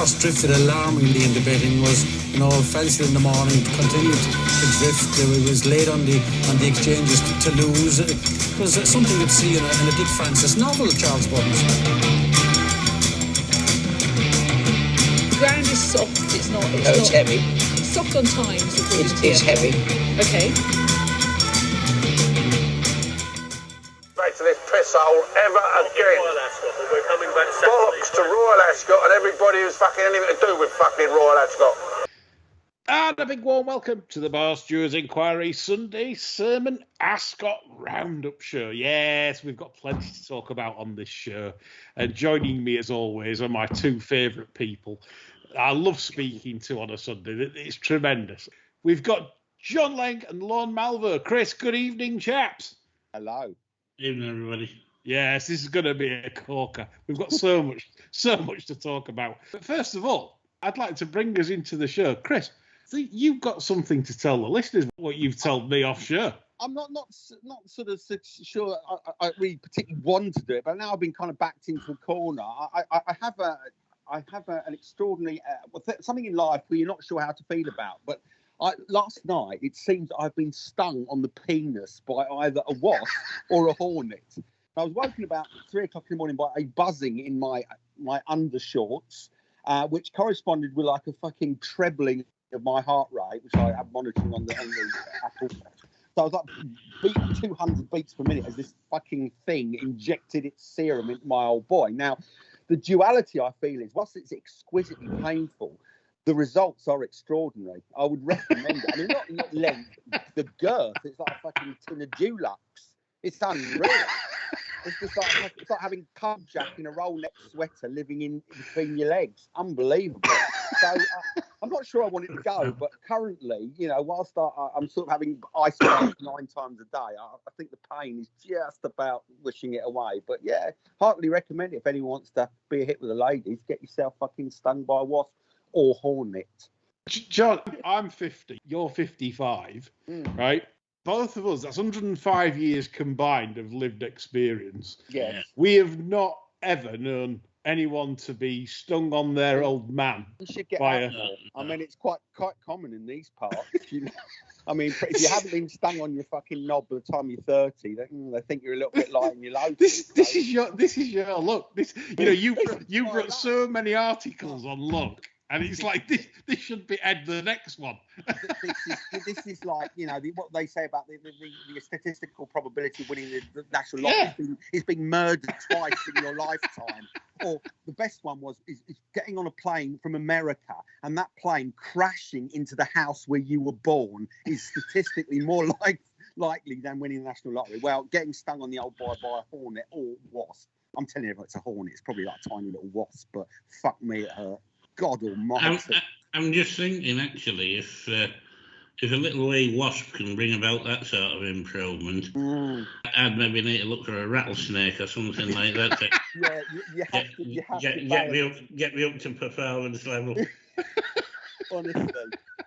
horse drifted alarmingly in the betting, was, fancied in the morning, continued to drift. It was late on the exchanges to lose. It was something you'd see in a Dick Francis novel, Charles Buttons. The ground is soft. It's heavy. It's soft on times. It's heavy. Okay. Back to this pisshole ever again. Royal Ascot, but we're coming back Bollocks to Royal Ascot and everybody who's fucking anything to do with fucking Royal Ascot. And a big warm welcome to the Bar Stewards Inquiry Sunday Sermon Ascot Roundup Show. Yes, we've got plenty to talk about on this show. And joining me, as always, are my two favourite people I love speaking to on a Sunday. It's tremendous. We've got John Lang and Lorne Malvo. Chris, good evening, chaps. Hello. Evening, everybody. Yes, this is going to be a corker. We've got so much to talk about. But first of all, I'd like to bring us into the show. Chris, so you've got something to tell the listeners, what you've told me off show. I'm not sort of sure I really particularly want to do it, but now I've been kind of backed into a corner. I have an extraordinary something in life where you're not sure how to feel about. But last night it seems I've been stung on the penis by either a wasp or a hornet. I was woken about 3 o'clock in the morning by a buzzing in my undershorts, which corresponded with like a fucking trebling of my heart rate, which I have monitoring on the Apple. So I was like beating 200 beats per minute as this fucking thing injected its serum into my old boy. Now, the duality I feel is, whilst it's exquisitely painful, the results are extraordinary. I would recommend it. I mean, not length, the girth. It's like a fucking tin of Dulux. It's unreal. It's just like having Kojak in a roll neck sweater living in between your legs. Unbelievable. So I'm not sure I want it to go, but currently, whilst I'm sort of having ice baths 9 times a day, I think the pain is just about wishing it away. But yeah, heartily recommend it if anyone wants to be a hit with the ladies. Get yourself fucking stung by a wasp or hornet. John, I'm 50. You're 55, right? Both of us, that's 105 years combined of lived experience. Yes. We have not ever known anyone to be stung on their old man. You should get out more. I mean, it's quite common in these parts. I mean, if you haven't been stung on your fucking knob by the time you're 30, they think you're a little bit light in your load. This is your luck. You wrote so many articles on luck. And it's like, this should be Ed the next one. this is like, what they say about the statistical probability of winning the national lottery is being murdered twice in your lifetime. Or the best one is getting on a plane from America and that plane crashing into the house where you were born is statistically more likely than winning the national lottery. Well, getting stung on the old boy by a hornet or wasp. I'm telling you, if it's a hornet, it's probably like a tiny little wasp, but fuck me, it hurt. God almighty. I'm just thinking, actually, if a little wee wasp can bring about that sort of improvement, I'd maybe need to look for a rattlesnake or something like that. Get me up to performance level. Honestly,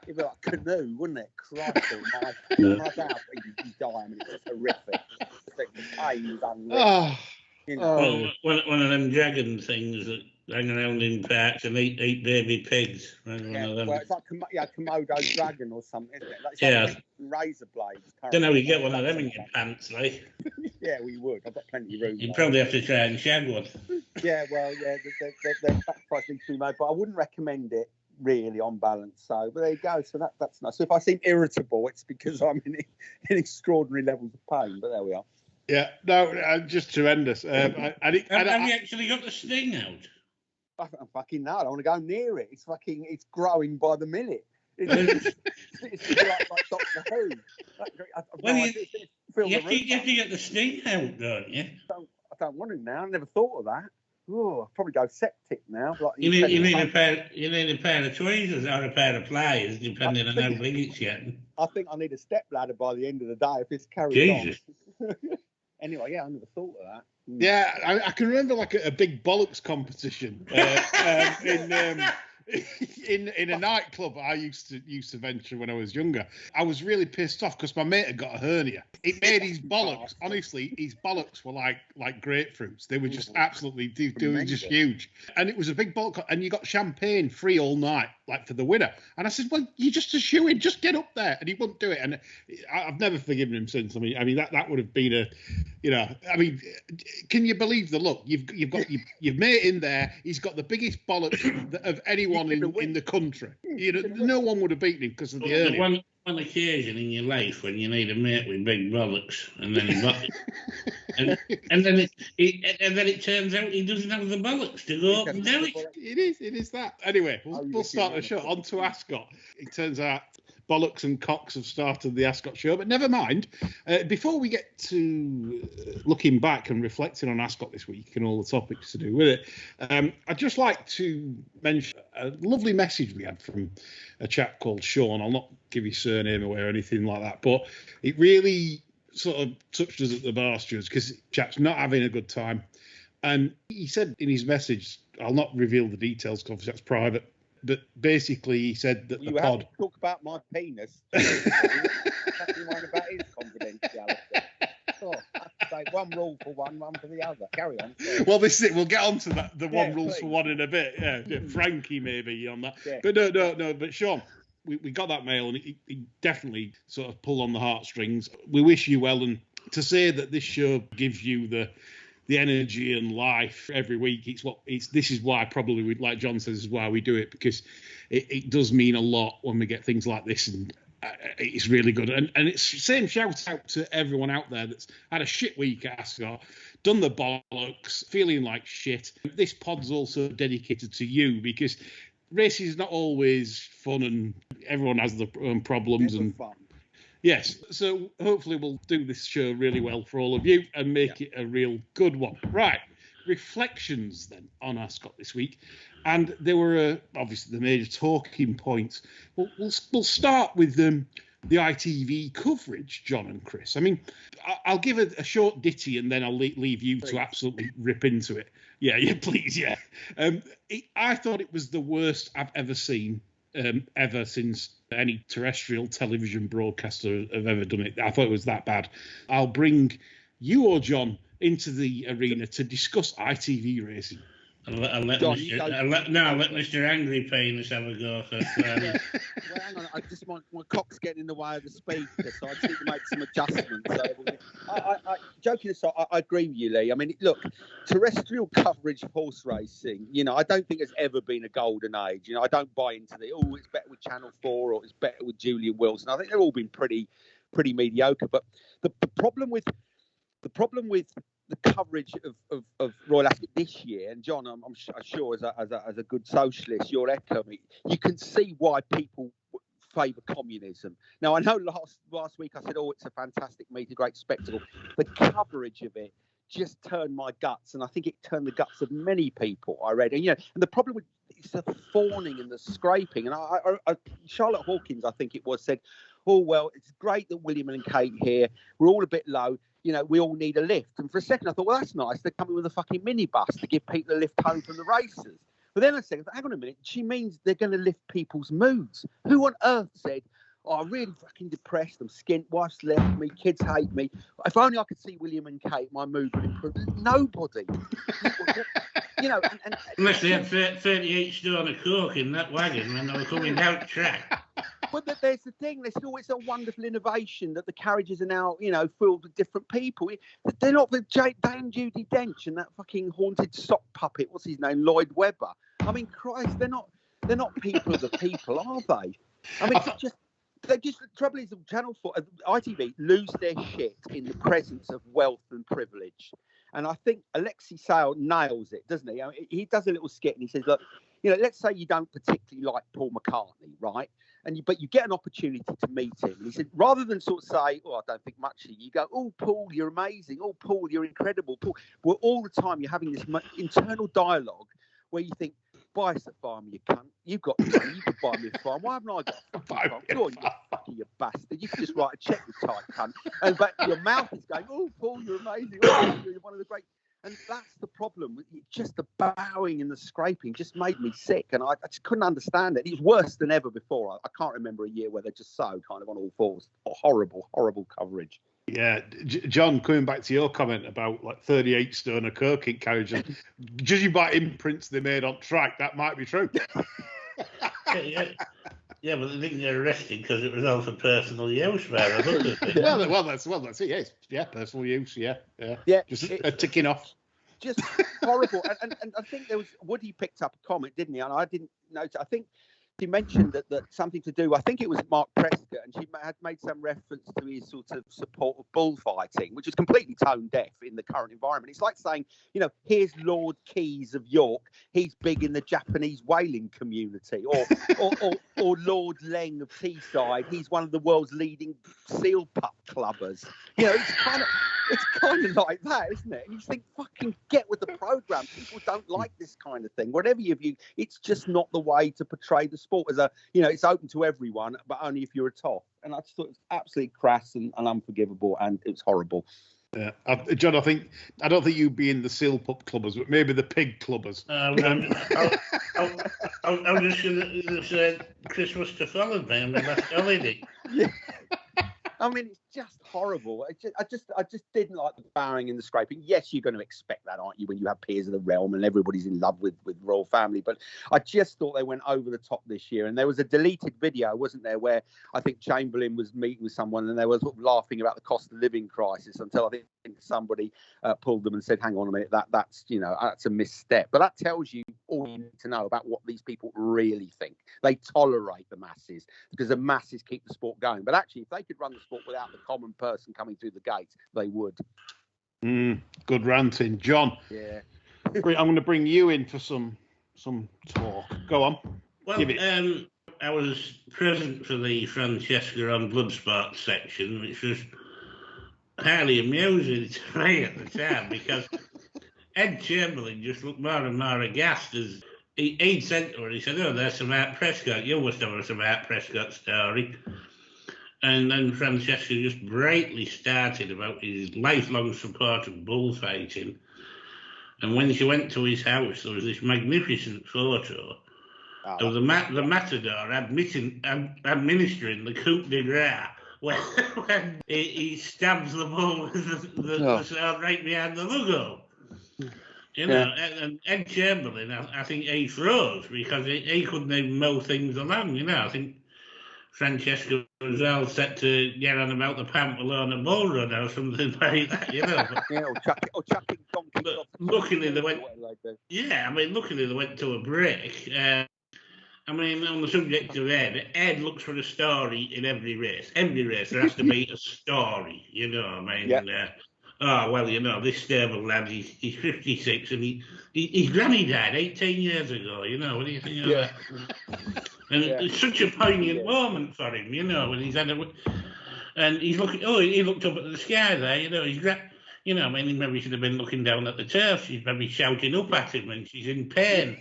it'd be like a canoe, wouldn't it? Christ almighty. My dad, he'd die. I mean, it's horrific. The pain is unreal. One of them dragon things that hang around in parks and eat baby pigs. Well, it's like Komodo dragon or something, isn't it? Like razor blades. Don't know, you get one of them in your pants, like. Yeah, we would. I've got plenty of room. You'd probably have to try and shag one. Yeah, well, they're sacrificing to me, but I wouldn't recommend it really on balance. So, but there you go. So that's nice. So if I seem irritable, it's because I'm in extraordinary levels of pain. But there we are. Yeah, no, just tremendous. Have you actually got the sting out? I fucking know. I don't want to go near it. It's growing by the minute. It's like Doctor Who. You have to get the sting out, don't you? I don't want to now. I never thought of that. Oh, I'll probably go septic now. Like you need a pair of tweezers or a pair of pliers, depending on how big it's getting. I think I need a step ladder by the end of the day if it's carried on. Anyway, yeah, I never thought of that. Yeah, I can remember like a big bollocks competition in a nightclub I used to venture when I was younger. I was really pissed off because my mate had got a hernia. It made his bollocks. Honestly, his bollocks were like grapefruits. They were just absolutely, they were just huge. And it was a big bollock, and you got champagne free all night, like for the winner. And I said, well, you're just a shoo-in, just get up there. And he wouldn't do it. And I've never forgiven him since. I mean that would have been can you believe the look? You've got your mate in there. He's got the biggest bollocks of anyone in the country. No one would have beaten him because of the hernia. One occasion in your life when you need a mate with big bollocks, and then and then it turns out he doesn't have the bollocks to go up and do it. It is that. Anyway, we'll start the show. On to Ascot. It turns out bollocks and cocks have started the Ascot show, but never mind. Before we get to looking back and reflecting on Ascot this week and all the topics to do with it, I'd just like to mention a lovely message we had from a chap called Sean. I'll not give his surname away or anything like that, but it really sort of touched us at the bar stewards because chap's not having a good time. And he said in his message, I'll not reveal the details because that's private, but basically he said that you the have pod... to talk about my penis. Nothing mind about his confidentiality. Oh, say one rule for one for the other. Carry on. Sorry. Well, this is it. We'll get on to that. The one rules please. for one in a bit. Yeah, Frankie maybe on that. Yeah. But no. But Sean, we got that mail and he definitely sort of pulled on the heartstrings. We wish you well, and to say that this show gives you the energy and life every week. This is why probably like John says, is why we do it, because it does mean a lot when we get things like this, and it's really good. And it's same shout out to everyone out there that's had a shit week at Ascot, done the bollocks, feeling like shit. This pod's also dedicated to you, because racing is not always fun and everyone has their own problems. Never and fun. Yes, so hopefully we'll do this show really well for all of you and make it a real good one. Right, reflections then on Ascot this week. And there were obviously the major talking points. We'll start with the ITV coverage, John and Chris. I mean, I'll give a short ditty and then I'll leave you to absolutely rip into it. Yeah, please, yeah. I thought it was the worst I've ever seen, ever since any terrestrial television broadcaster have ever done it. I thought it was that bad. I'll bring you or John into the arena to discuss ITV racing. I'll let Mr. Angry Penis have a go. Well, hang on. My cock's getting in the way of the speaker, so I just need to make some adjustments. So, joking aside, I agree with you, Lee. I mean, look, terrestrial coverage of horse racing, I don't think there's ever been a golden age. I don't buy into it's better with Channel 4 or it's better with Julian Wilson. I think they've all been pretty mediocre. But the problem with the coverage of Royal Ascot this year, and John, I'm sure as a good socialist, you'll echo me. You can see why people favour communism. Now, I know last week I said, it's a fantastic meet, a great spectacle. The coverage of it just turned my guts, and I think it turned the guts of many people I read. And and the problem with it's the fawning and the scraping. And I Charlotte Hawkins, I think it was, said, "Oh well, it's great that William and Kate here. We're all a bit low. We all need a lift." And for a second, I thought, well, that's nice. They're coming with a fucking minibus to give people a lift home from the races. But then I said, hang on a minute. She means they're going to lift people's moods. Who on earth said, I'm really fucking depressed. I'm skint. Wife's left me. Kids hate me. If only I could see William and Kate, my mood would improve. Nobody. Unless they had 30 each stone of coke in that wagon when they were coming down the track. But there's the thing. They said, it's a wonderful innovation that the carriages are now, filled with different people. They're not with Dame Judi Dench and that fucking haunted sock puppet. What's his name? Lloyd Webber. I mean, Christ, they're not people of the people, are they? I mean, the trouble is, Channel 4, ITV lose their shit in the presence of wealth and privilege. And I think Alexei Sale nails it, doesn't he? I mean, he does a little skit and he says, look, let's say you don't particularly like Paul McCartney, right? But you get an opportunity to meet him. And he said, rather than sort of say, I don't think much of you, go, oh, Paul, you're amazing. Oh, Paul, you're incredible. Paul. Well, all the time you're having this internal dialogue where you think, buy us a farm, you cunt. You've got the money. You could buy me a farm. Why haven't I got a fucking farm? Go on, you bastard. You could just write a cheque, you tight cunt. But your mouth is going, oh, Paul, you're amazing. Oh, you're one of the great. And that's the problem. Just the bowing and the scraping just made me sick, and I just couldn't understand it. It was worse than ever before. I can't remember a year where they're just so kind of on all fours. Horrible, horrible coverage. Yeah, John, coming back to your comment about like 38 stone of coke in carriages, judging by imprints they made on track, that might be true. Yeah, but they didn't get arrested because it was all for personal use, well, that's it. Yes, yeah, personal use. Yeah. Just ticking off. Just horrible. And I think there was Woody picked up a comment, didn't he? And I didn't notice. I think she mentioned that something to do. I think it was Mark Prescott, and she had made some reference to his sort of support of bullfighting, which is completely tone deaf in the current environment. It's like saying, here's Lord Keys of York. He's big in the Japanese whaling community, or Lord Leng of Teesside. He's one of the world's leading seal pup clubbers. It's kind of like that, isn't it? And you think, fucking get with the program. People don't like this kind of thing. Whatever you view, it's just not the way to portray the sport as it's open to everyone, but only if you're a top. And I just thought it was absolutely crass and unforgivable, and it was horrible. Yeah, John, I don't think you'd be in the seal pup clubbers, but maybe the pig clubbers. I'm just going to say Christmas to follow me on my last holiday. Yeah. I mean, it's just horrible. I just didn't like the bowing and the scraping. Yes, you're going to expect that, aren't you, when you have peers of the realm and everybody's in love with royal family. But I just thought they went over the top this year. And there was a deleted video, wasn't there, where I think Chamberlain was meeting with someone and they were sort of laughing about the cost of living crisis until I think somebody pulled them and said, hang on a minute, that's a misstep. But that tells you all you need to know about what these people really think. They tolerate the masses because the masses keep the sport going. But actually, if they could run the sport without the common person coming through the gate, they would. Good ranting. John. Yeah. I'm going to bring you in for some talk. Go on. Well, I was present for the Francesca on Bloodsport section, which was highly amusing to me at the time because Ed Chamberlain just looked more and more aghast as he'd said to her, he said, "Oh, there's some Art Prescott. You must have some Art Prescott story." And then Francesca just brightly started about his lifelong support of bullfighting. And when she went to his house, there was this magnificent photo of the matador administering the coup de grace when he stabs the bull with the sword right behind the logo. And Ed Chamberlain, I think he froze because he couldn't even mow things along. I think Francesca was all set to get on about the Pamplona bull run or something like that, or chucking donkeys. But luckily they went. Luckily they went to a break. On the subject of Ed looks for a story in every race. Every race there has to be a story. This stable lad, he's 56 and his granny died 18 years ago. What do you think of that? And it's such a poignant moment for him, when he's had and he's looking. Oh, he looked up at the sky there. He's maybe should have been looking down at the turf. She's maybe shouting up at him, and she's in pain.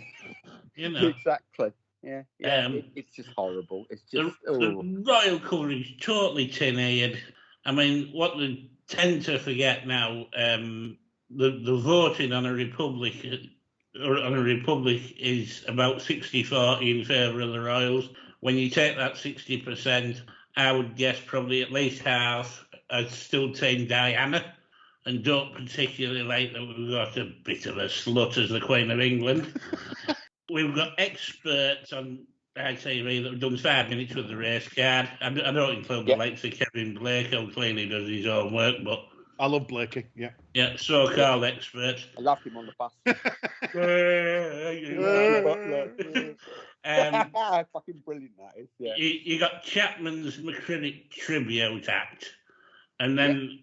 Exactly. Yeah. It's just horrible. It's just the royal coverage totally tin-eared. What they tend to forget now, the voting on a republic is about 60-40 in favour of the royals. When you take that 60%, I would guess probably at least half are still Team Diana and don't particularly like that we've got a bit of a slut as the Queen of England. We've got experts on ITV that have done 5 minutes with the race card. I don't include the likes of Kevin Blake, who clearly does his own work, but I love Blakey, yeah. Yeah, so-called experts. I loved him on the bus. Fucking brilliant that is. Yeah. You got Chapman's McCrinnick Tribute Act, and then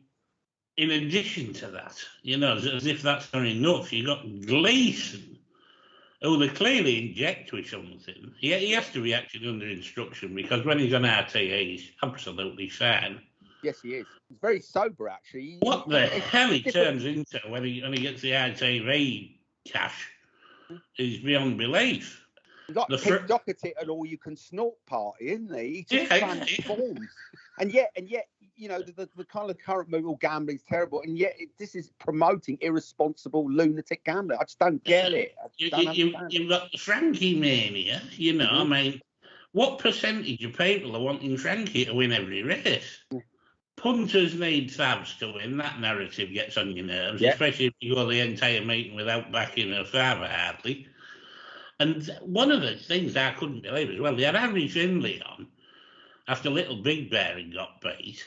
in addition to that, as if that's not enough, you got Gleeson, who they clearly inject with something. He has to be acting under instruction because when he's on RTE, he's absolutely fine. Yes, he is. He's very sober, actually. What the hell he turns into when he gets the ITV cash is beyond belief. Like The Pete Doherty at an all-you-can snort party, isn't he? He just transforms. And yet, you know, the kind of current move, all gambling is terrible, and yet this is promoting irresponsible, lunatic gambling. I just don't get it. You've got the Frankie mania, you know. Mm-hmm. I mean, what percentage of people are wanting Frankie to win every race? Punters need Favs to win. That narrative gets on your nerves, especially if you go the entire meeting without backing a father hardly. And one of the things I couldn't believe as well, they had Harry Finlay on after Little Big Bear had got beat.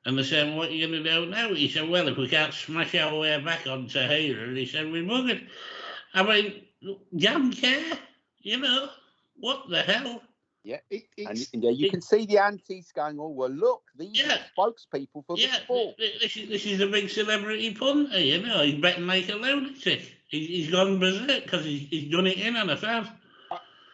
And they said, what are you going to do now? He said, well, if we can't smash our way back onto here, he said, we're buggered. I mean, damn care, you know, what the hell? Yeah, you can see the antis going, oh, well, look, these are spokespeople for the sport. This is a big celebrity punter, you know. He's betting like a lunatic. He's gone berserk because he's done it in on a fan.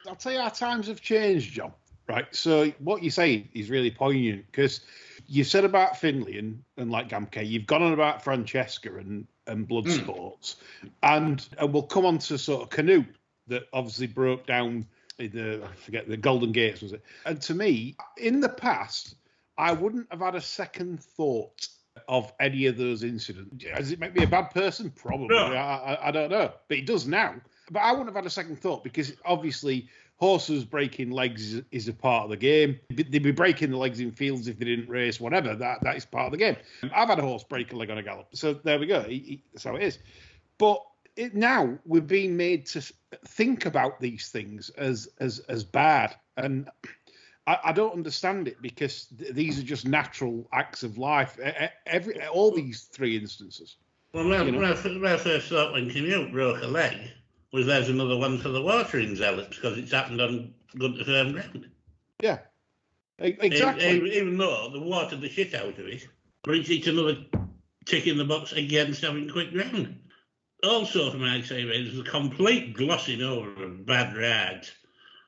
I'll tell you, our times have changed, John. Right, so what you're saying is really poignant because you said about Finlay and like Gamke, you've gone on about Francesca and Bloodsports, and we'll come on to sort of Canoe that obviously broke down the Golden Gates, was it? And to me, in the past, I wouldn't have had a second thought of any of those incidents. Does it make me a bad person? Probably. No. I don't know, but it does now. But I wouldn't have had a second thought because obviously horses breaking legs is a part of the game. They'd be breaking the legs in fields if they didn't race, whatever. That is part of the game. I've had a horse break a leg on a gallop. So there we go. That's how it is. But now we're being made to think about these things as bad. And I don't understand it because these are just natural acts of life. All these three instances. Well, my first thought when Canoe broke a leg was there's another one for the watering zealots because it's happened on good to firm ground. Yeah, exactly. Even though they watered the shit out of it, but it's another tick in the box against having quick ground. Also, from my side, there's a complete glossing over of bad rides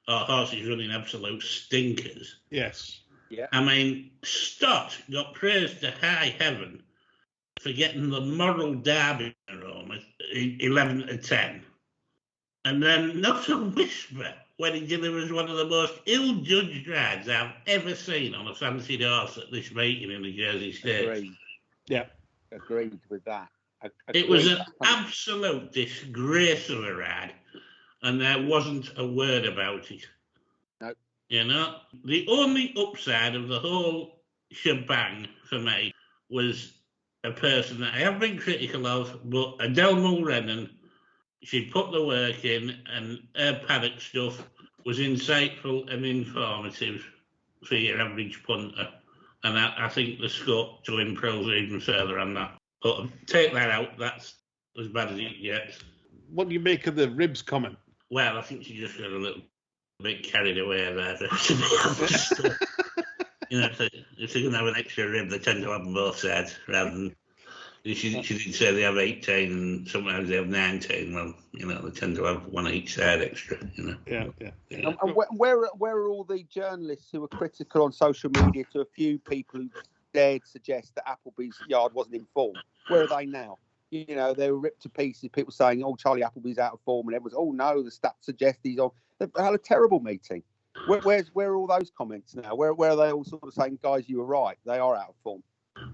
or horses running absolute stinkers. Yes. Yeah. I mean, Stott got praised to high heaven for getting the moral derby in Rome at 11 to 10. And then not a whisper when he delivers one of the most ill-judged rides I've ever seen on a fancied horse at this meeting in the Jersey Stakes. Agreed. Yeah. Agreed with that. It was an absolute disgrace of a ride, and there wasn't a word about it. No. You know, the only upside of the whole shebang for me was a person that I have been critical of, but Adele Mulrennan, she put the work in, and her paddock stuff was insightful and informative for your average punter. And I think the scope to improve even further on that. But take that out, that's as bad as it gets. What do you make of the ribs comment? Well, I think she just got a little bit carried away there, to be honest. You know, if they're going to have an extra rib, they tend to have them both sides, rather than... She did say they have 18 and sometimes they have 19. Well, you know, they tend to have one each side extra, you know. Yeah. And where are all the journalists who are critical on social media to a few people who dared suggest that Appleby's yard wasn't in form? Where are they now? You know, they were ripped to pieces. People saying, "Oh, Charlie Appleby's out of form," and everyone's, "Oh no, the stats suggest he's on." They had a terrible meeting. Where are all those comments now? Where are they all sort of saying, "Guys, you were right. They are out of form."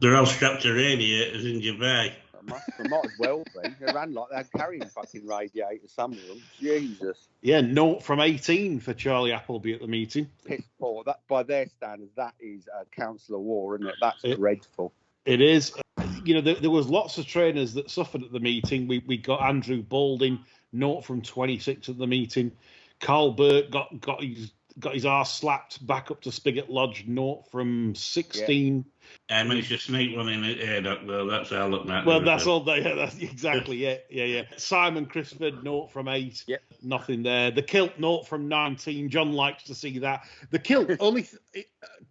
They're all strapped to radiators in Dubai. Might as well be. They ran like they're carrying fucking radiators, some of them. Jesus. Yeah, 0 from 18 for Charlie Appleby at the meeting. Piss poor. That, by their standards, that is a council of war, isn't it? That's dreadful. It is. You know, there was lots of trainers that suffered at the meeting. We got Andrew Balding, 0 from 26 at the meeting. Carl Burke got his arse slapped back up to Spigot Lodge, 0 from 16. Yeah. I managed to sneak one in at Doc, though. That's how I look at it. Well, that's all they. That's exactly. Yeah. Simon Crisford, 0 from 8. Yep. Nothing there. The Kilt, 0 from 19. John likes to see that. The Kilt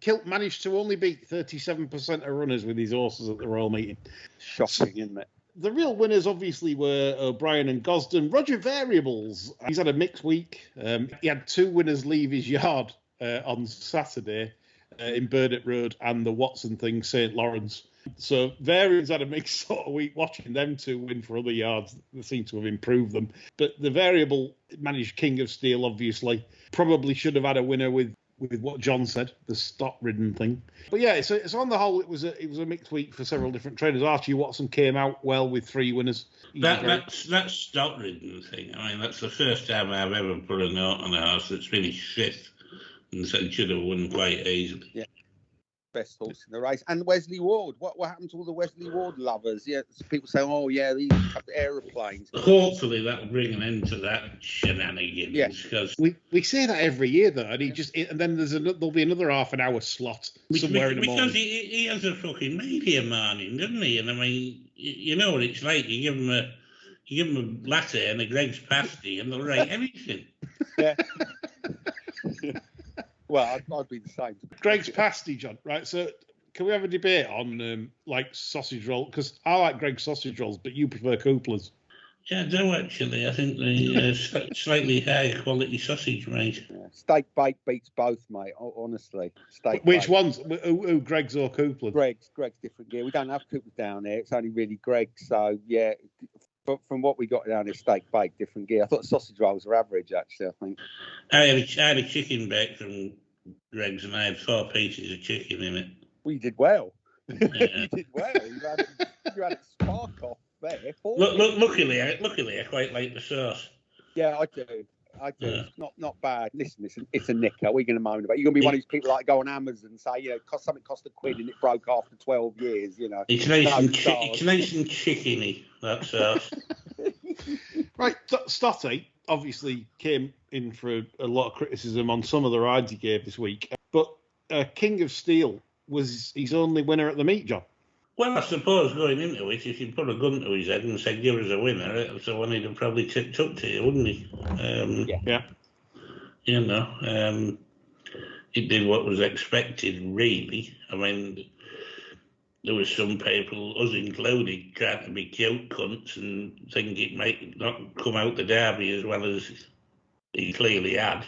Kilt managed to only beat 37% of runners with his horses at the Royal Meeting. Shocking, isn't it? The real winners obviously were O'Brien and Gosden. Roger Variables, he's had a mixed week. He had 2 winners leave his yard on Saturday in Burdett Road and the Watson thing, St. Lawrence. So Varian's had a mixed sort of week watching them two win for other yards. They seem to have improved them. But the variable managed King of Steel, obviously, probably should have had a winner with what John said, the stop-ridden thing. But yeah, so on the whole, it was a mixed week for several different trainers. Archie Watson came out well with 3 winners. That stop-ridden thing, I mean, that's the first time I've ever put a note on a horse that's finished 5th and said should have won quite easily. Yeah. Best horse in the race. And Wesley Ward. What happened to all the Wesley Ward lovers? Yeah, people say, oh, yeah, these aeroplanes. Hopefully that'll bring an end to that shenanigans. Yeah. Because we say that every year, though, and and then there'll be another half an hour slot somewhere in the morning. Because he has a fucking media morning, doesn't he? And I mean, you know what it's like. You give him a latte and a Greg's pasty, and they'll write everything. Yeah. Well, I'd be the same. Greg's pasty, John. Right, so can we have a debate on like sausage roll? Because I like Greg's sausage rolls, but you prefer Coopler's. Yeah, I do actually. I think the slightly higher quality sausage, mate. Yeah. Steak bake beats both, mate. Honestly, steak. Which bake. ones? Who Greg's or Coopler's? Greg's different gear. We don't have Coopler's down there. It's only really Greg's. So yeah, from what we got down there, steak bake different gear. I thought the sausage rolls were average, actually. I think. I had a chicken bake from Greg's, and I had 4 pieces of chicken in it. Well, you did well. Yeah. You did well. You had it spark off there. Luckily, I quite like the sauce. Yeah, I do. Yeah. It's not bad. Listen, it's a nicker. We're going to moan about it. You're going to be one of these people like go on Amazon and say, something cost £1 and it broke after 12 years, It's nice and chickeny, that sauce. Right, Stotty obviously came in for a lot of criticism on some of the rides he gave this week, but King of Steel was his only winner at the meet, John. Well, I suppose going into it, if you put a gun to his head and said, give us a winner, it's the one he'd have probably tipped up to you, wouldn't he? Yeah. It did what was expected, really. I mean, there was some people, us included, trying to be cute cunts and think it might not come out the derby as well as he clearly had.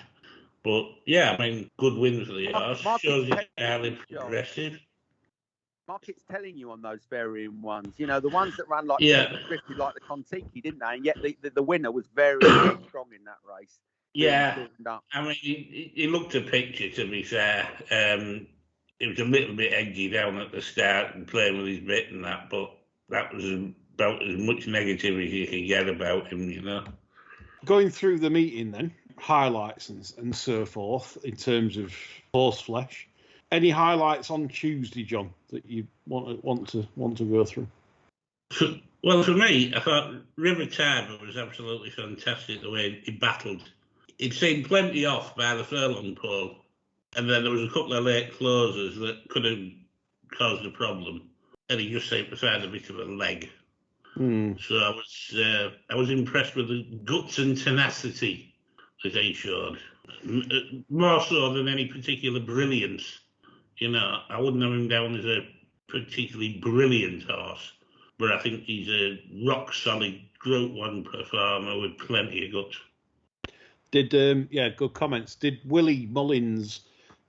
But, yeah, I mean, good win for the horse. Shows he's highly progressive. Market's telling you on those varying ones, the ones that ran like drifted like the Contiki, didn't they? And yet the winner was very, very strong in that race. Yeah, I mean, he looked a picture, to be fair. It was a little bit edgy down at the start and playing with his bit and that, but that was about as much negative as you could get about him, Going through the meeting then, highlights and so forth in terms of horse flesh. Any highlights on Tuesday, John, that you want to go through? Well, for me, I thought River Tiber was absolutely fantastic the way he battled. He'd seen plenty off by the furlong pole, and then there was a couple of late closers that could have caused a problem, and he just seemed to find a bit of a leg. So I was impressed with the guts and tenacity that he showed, more so than any particular brilliance. I wouldn't have him down as a particularly brilliant horse, but I think he's a rock-solid Group 1 performer with plenty of guts. Good comments. Did Willie Mullins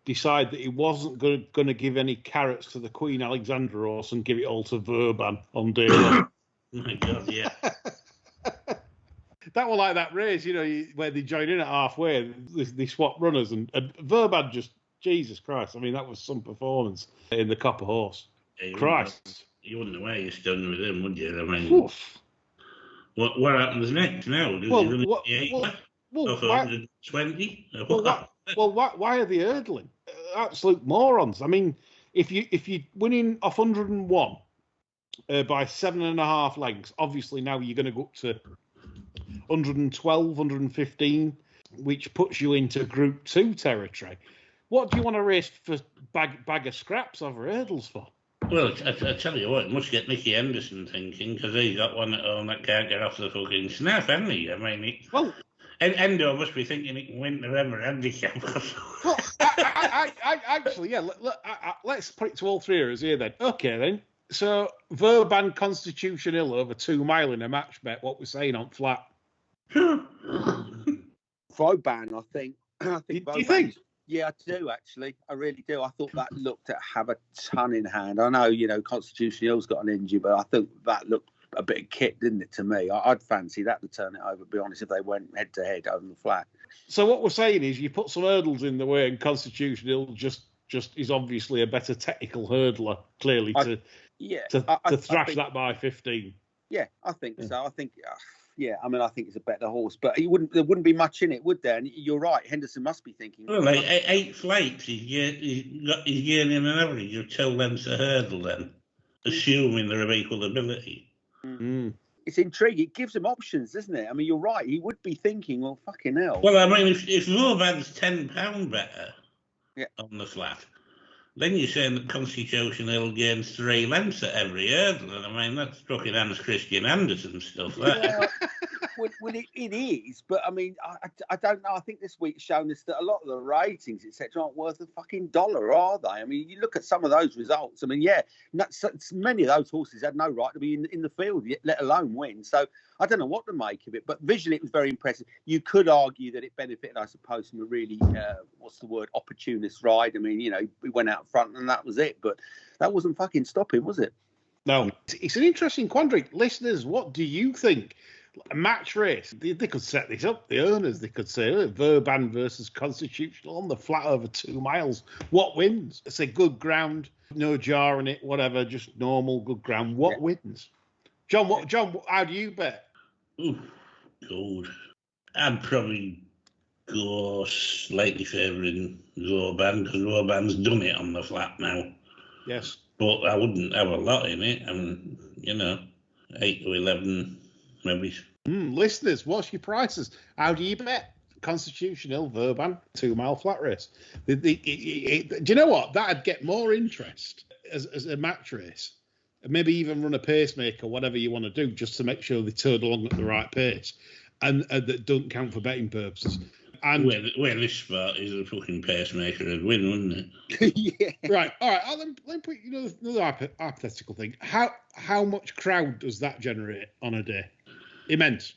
decide that he wasn't going to give any carrots to the Queen Alexandra horse and give it all to Verban on day 1? My God, yeah. That was like that race, where they join in at halfway, they swap runners, and Verban just, Jesus Christ, I mean, that was some performance in the Copper Horse. Yeah, Christ. You wouldn't know where you're stunned with him, would you? I mean, what happens next now? Does he run 120? Why are they hurdling? Absolute morons. I mean, if you're winning off 101 by 7.5 lengths, obviously now you're going to go up to 112, 115, which puts you into Group 2 territory. What do you want to race for bag of scraps over hurdles for? Well, I tell you what, it must get Nicky Henderson thinking, because he's got one at home that can't get off the fucking snaff, hasn't he? I mean, Endo must be thinking he can win the Remmer handicap. Well, I actually, yeah, let's put it to all three of us here then. Okay, then. So, Verban Constitution Hill over 2 mile in a match bet, what we're saying on flat. Vauban, I think. Do you think? Yeah, I do actually. I really do. I thought that looked to have a ton in hand. I know, Constitution Hill's got an injury, but I think that looked a bit of kit, didn't it, to me? I'd fancy that to turn it over, to be honest, if they went head to head over the flat. So what we're saying is you put some hurdles in the way, and Constitution Hill just is obviously a better technical hurdler, clearly, to thrash that by 15. Yeah, I think so. I think... I think it's a better horse, but there wouldn't be much in it, would there? And you're right, Henderson must be thinking. Well, like 8 flights, he's gaining an average of 2 lengths a hurdle then, assuming they're of equal ability. Mm. It's intriguing. It gives him options, doesn't it? I mean, you're right. He would be thinking, well, fucking hell. Well, I mean, if Vauban's £10 better on the flat, then you're saying that Constitution Hill gains 3 lengths at every hurdle. And I mean, that's fucking Hans Christian Andersen stuff, that. Well, it is, but I mean, I don't know. I think this week's shown us that a lot of the ratings, etc., aren't worth a fucking dollar, are they? I mean, you look at some of those results. I mean, many of those horses had no right to be in the field, let alone win. So I don't know what to make of it, but visually it was very impressive. You could argue that it benefited, I suppose, from a really, opportunist ride. I mean, we went out front and that was it, but that wasn't fucking stopping, was it? No, it's an interesting quandary. Listeners, what do you think? A match race. They could set this up. The owners, they could say, Vauban versus Constitutional on the flat over 2 miles. What wins? It's a good ground, no jar in it, whatever, just normal, good ground. What wins? John, how do you bet? Ooh, gold. I'd probably go slightly favouring Vauban, because Vauban's done it on the flat now. Yes. But I wouldn't have a lot in it. I mean, 8 to 11... maybe. Listeners, what's your prices? How do you bet? Constitution Hill, Vauban, 2 mile flat race. Do you know what? That'd get more interest as a match race. Maybe even run a pacemaker, whatever you want to do, just to make sure they turn along at the right pace, and that don't count for betting purposes. And where this spot is a fucking pacemaker would win, wouldn't it? Yeah. Right. All right. Let me put another hypothetical thing. How much crowd does that generate on a day? Immense.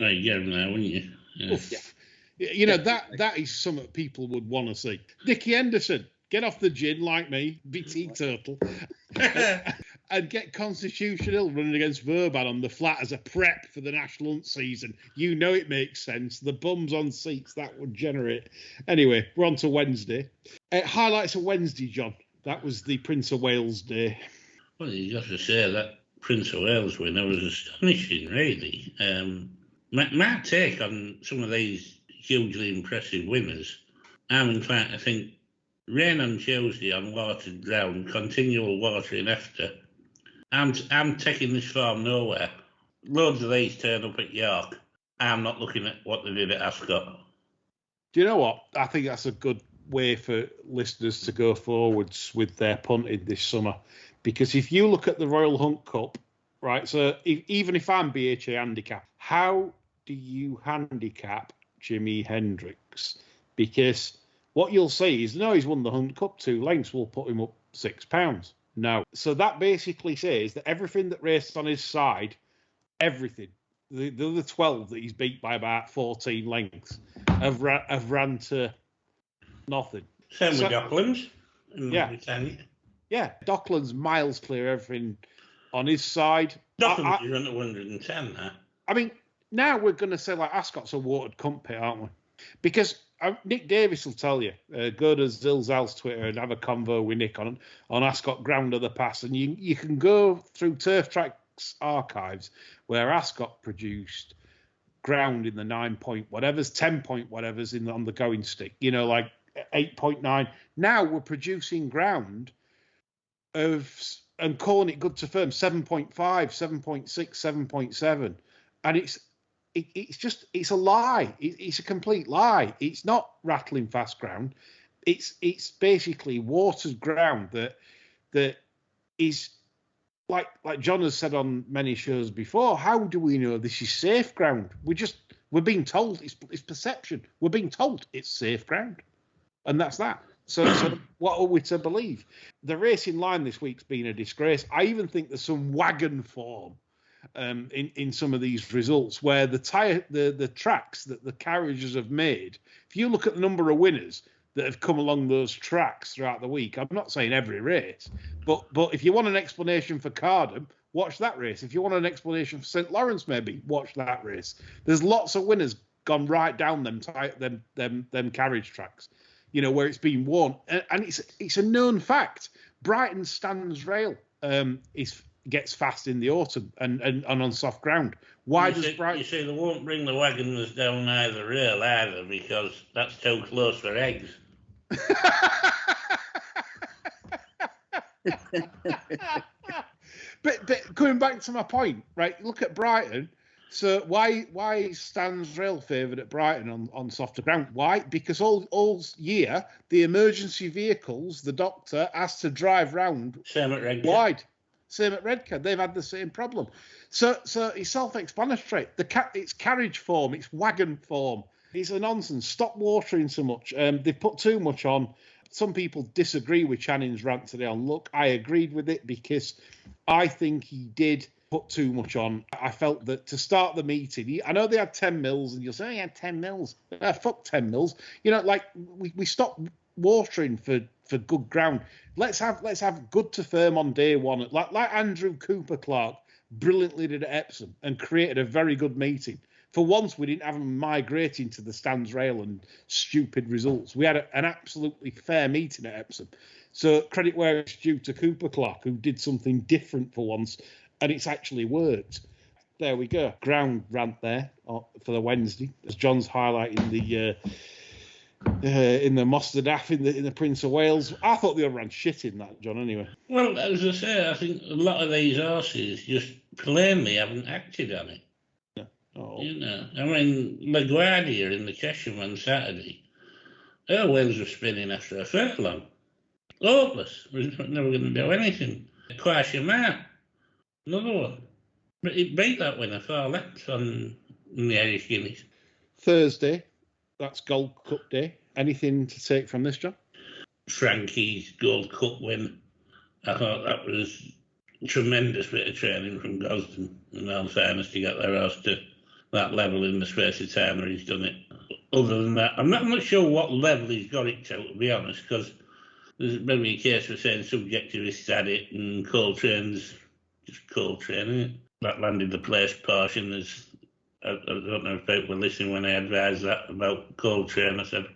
Oh, yeah, now, wouldn't you? Yeah. That is something people would want to see. Dickie Henderson, get off the gin like me, be teetotal, and get Constitution Hill running against Vauban on the flat as a prep for the national hunt season. It makes sense. The bums on seats that would generate. Anyway, we're on to Wednesday. Highlights of Wednesday, John. That was the Prince of Wales day. Well, you have to say that Prince of Wales winner was astonishing, really. My take on some of these hugely impressive winners, in fact, I think rain on Tuesday on watered ground, continual watering after. I'm taking this farm nowhere. Loads of these turn up at York. I'm not looking at what they did at Ascot. Do you know what? I think that's a good way for listeners to go forwards with their punting this summer. Because if you look at the Royal Hunt Cup, right, so even if I'm BHA handicap, how do you handicap Jimi Hendrix? Because what you'll see is, no, he's won the Hunt Cup 2 lengths, we'll put him up £6. No. So that basically says that everything that raced on his side, everything, the other 12 that he's beat by about 14 lengths, have ran to nothing. Same with Docklands. Yeah, Docklands miles clear everything on his side. Docklands is under 110 now. I mean, now we're going to say like Ascot's a watered cunt pit, aren't we? Because Nick Davis will tell you, go to Zilzal's Twitter and have a convo with Nick on Ascot Ground of the Pass, and you can go through Turf Track's archives where Ascot produced ground in the 9 point whatevers, 10 point whatevers on the going stick, like 8.9. Now we're producing ground and calling it good to firm 7.5, 7.6, 7.7, and it's a lie. It's a complete lie. It's not rattling fast ground. It's basically watered ground that is like John has said on many shows before. How do we know this is safe ground? We're being told it's perception. We're being told it's safe ground, and that's that. So what are we to believe? The racing line this week's been a disgrace. I even think there's some wagon form in some of these results where the tracks that the carriages have made. If you look at the number of winners, that have come along those tracks throughout the week. I'm not saying every race, but if you want an explanation for Cardham, watch that race. If you want an explanation for St Lawrence, maybe watch that race. There's lots of winners gone right down them carriage tracks, where it's been worn, and it's a known fact. Brighton Stands Rail gets fast in the autumn and on soft ground. Why does Brighton? You see, they won't bring the wagoners down either rail either because that's too close for eggs. But going back to my point, right? Look at Brighton. So why is Stands Rail favoured at Brighton on softer ground? Why? Because all year the emergency vehicles, the doctor has to drive round Same at Redcar. wide. Same at Redcar. They've had the same problem. So it's self-explanatory. It's carriage form. It's wagon form. It's a nonsense. Stop watering so much. They've put too much on. Some people disagree with Channing's rant today on Look. I agreed with it because I think he did put too much on. I felt that to start the meeting, I know they had 10 mils, and you'll say, he had 10 mils. Fuck 10 mils. We stopped watering for good ground. Let's have good to firm on day one. Like Andrew Cooper Clark brilliantly did at Epsom and created a very good meeting. For once, we didn't have them migrating to the Stands Rail and stupid results. We had an absolutely fair meeting at Epsom. So credit where it's due to Cooper Clark, who did something different for once, and it's actually worked. There we go. Ground rant there for the Wednesday, as John's highlighting in the Mustard Aff in the Prince of Wales. I thought the other ran shit in that, John, anyway. Well, as I say, I think a lot of these horses just plainly haven't acted on it. Oh. I mean, LaGuardia in the Cheshire on Saturday, her wheels were spinning after a furlong. Hopeless. We're never going to do anything. Quashaman, another one. But it beat that winner 4 lengths in the Irish Guineas. Thursday, that's Gold Cup Day. Anything to take from this, John? Frankie's Gold Cup win. I thought that was a tremendous bit of training from Gosden, in all fairness, to get their horse to that level in the space of time where he's done it. Other than that, I'm not sure what level he's got it to be honest, because there's maybe a case for saying subjectivists had it and Coltrane's just Coltrane, it? That landed the place portion. I don't know if people were listening when I advised that about Coltrane. I said,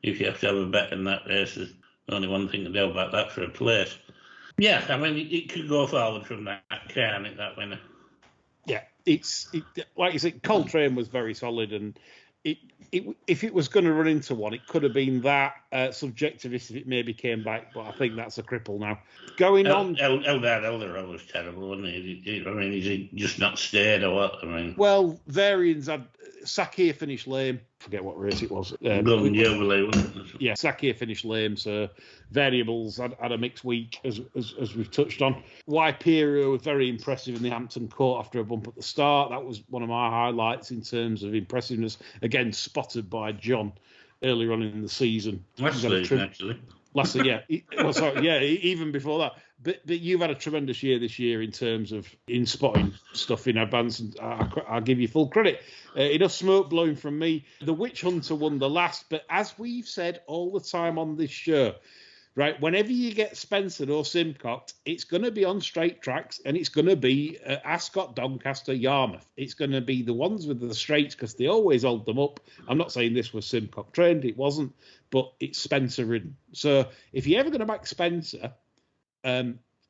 if you have to have a bet in that race, there's only one thing to do about that for a place. Yeah, I mean, it could go forward from that, can't it, that winner? Yeah, like you said, Coltrane was very solid, and if it was going to run into one, it could have been that subjectivist if it maybe came back, but I think that's a cripple now. Going on... Elder was terrible, wasn't he? I mean, is he just not stayed or what? I mean... Well, Varians had... Sakir finished lame. I forget what race it was. Golden Jubilee, wasn't it? Yeah, Sakir finished lame, so Variables had a mixed week, as we've touched on. Waipiro was very impressive in the Hampton Court after a bump at the start. That was one of my highlights in terms of impressiveness. Again, spotted by John earlier on in the season. Last season, actually. Last year, yeah. Even before that. But you've had a tremendous year this year in terms of spotting stuff in advance, and I'll give you full credit. Enough smoke blowing from me. The Witch Hunter won the last, but as we've said all the time on this show, right, whenever you get Spencer or Simcox, it's going to be on straight tracks, and it's going to be Ascot, Doncaster, Yarmouth. It's going to be the ones with the straights because they always hold them up. I'm not saying this was Simcox trained, it wasn't, but it's Spencer ridden. So if you're ever going to back Spencer,